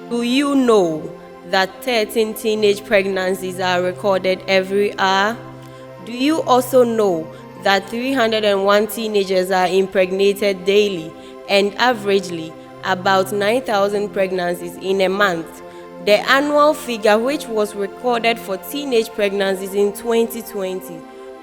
Do you know that 13 teenage pregnancies are recorded every hour? Do you also know that 301 teenagers are impregnated daily and averagely about 9,000 pregnancies in a month? The annual figure, which was recorded for teenage pregnancies in 2020,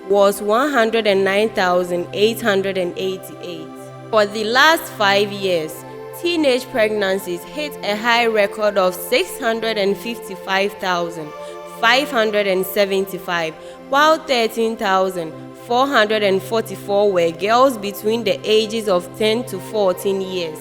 was 109,888. For the last 5 years, teenage pregnancies hit a high record of 655,575, while 13,444 were girls between the ages of 10 to 14 years,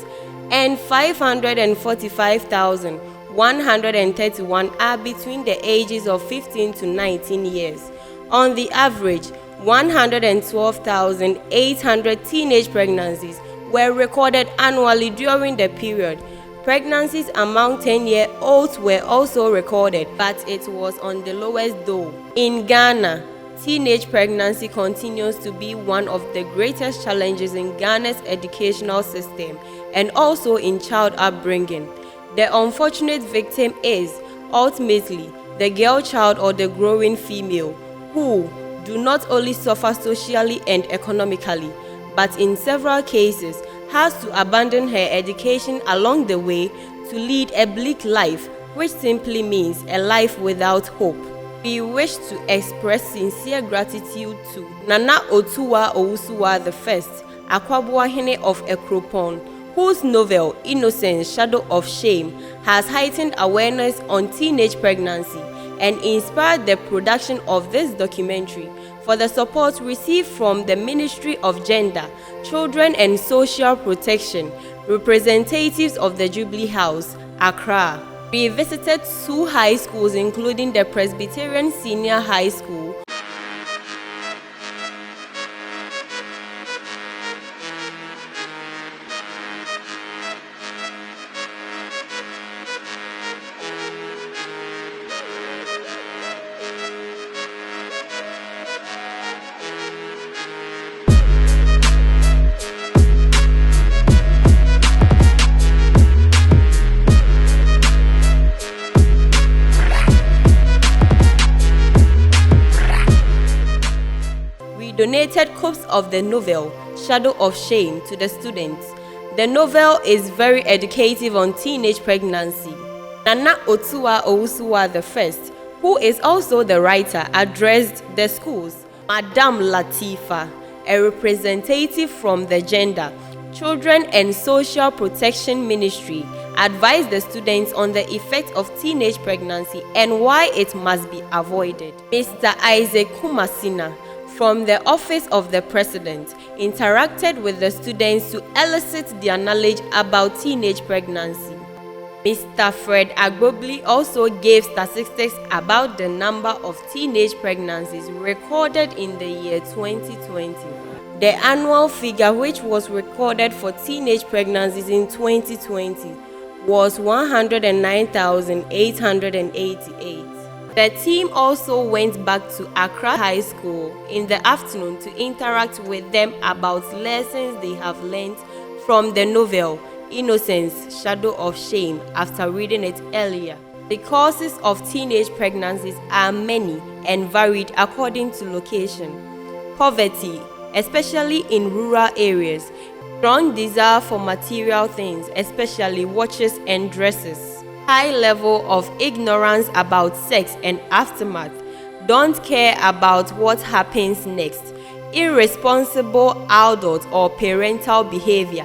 and 545,131 are between the ages of 15 to 19 years. On the average, 112,800 teenage pregnancies were recorded annually during the period. Pregnancies among 10-year-olds were also recorded, but it was on the lowest though. In Ghana, teenage pregnancy continues to be one of the greatest challenges in Ghana's educational system and also in child upbringing. The unfortunate victim is, ultimately, the girl child or the growing female, who do not only suffer socially and economically, but in several cases has to abandon her education along the way to lead a bleak life, which simply means a life without hope. We wish to express sincere gratitude to Nana Otuwa Owusuwa I, Akwabuahene of Ekropon, whose novel Innocence, Shadow of Shame has heightened awareness on teenage pregnancy and inspired the production of this documentary, for the support received from the Ministry of Gender, Children and Social Protection, representatives of the Jubilee House, Accra. We visited 2 high schools, including the Presbyterian Senior High School, donated copies of the novel Shadow of Shame to the students. The novel is very educative on teenage pregnancy. Nana Otuwa Owusuwa I, who is also the writer, addressed the schools. Madam Latifa, a representative from the Gender, Children and Social Protection Ministry, advised the students on the effect of teenage pregnancy and why it must be avoided. Mr. Isaac Kumasina, from the Office of the President, interacted with the students to elicit their knowledge about teenage pregnancy. Mr. Fred Agbobli also gave statistics about the number of teenage pregnancies recorded in the year 2020. The annual figure, which was recorded for teenage pregnancies in 2020, was 109,888. The team also went back to Accra High School in the afternoon to interact with them about lessons they have learned from the novel Innocence, Shadow of Shame after reading it earlier. The causes of teenage pregnancies are many and varied according to location. Poverty, especially in rural areas, strong desire for material things, especially watches and dresses, high level of ignorance about sex and aftermath, don't care about what happens next, irresponsible adult or parental behavior,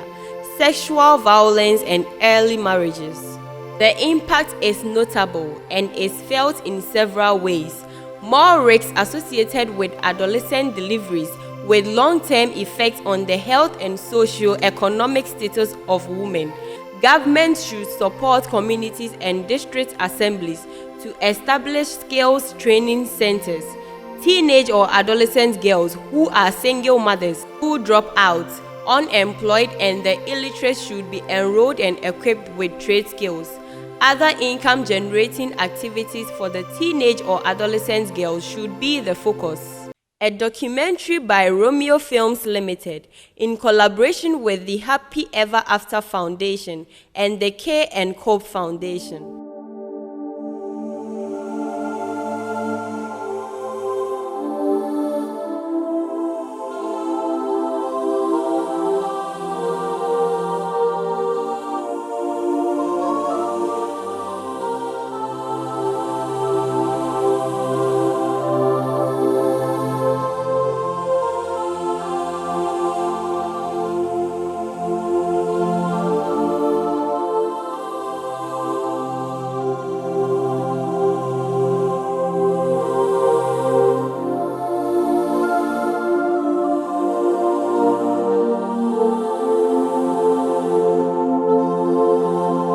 sexual violence and early marriages. The impact is notable and is felt in several ways. More risks associated with adolescent deliveries with long-term effects on the health and socio-economic status of women. Governments should support communities and district assemblies to establish skills training centers. Teenage or adolescent girls who are single mothers, who drop out, unemployed, and the illiterate should be enrolled and equipped with trade skills. Other income-generating activities for the teenage or adolescent girls should be the focus. a documentary by Romeo Films Limited in collaboration with the Happy Ever After Foundation and the KOB Foundation.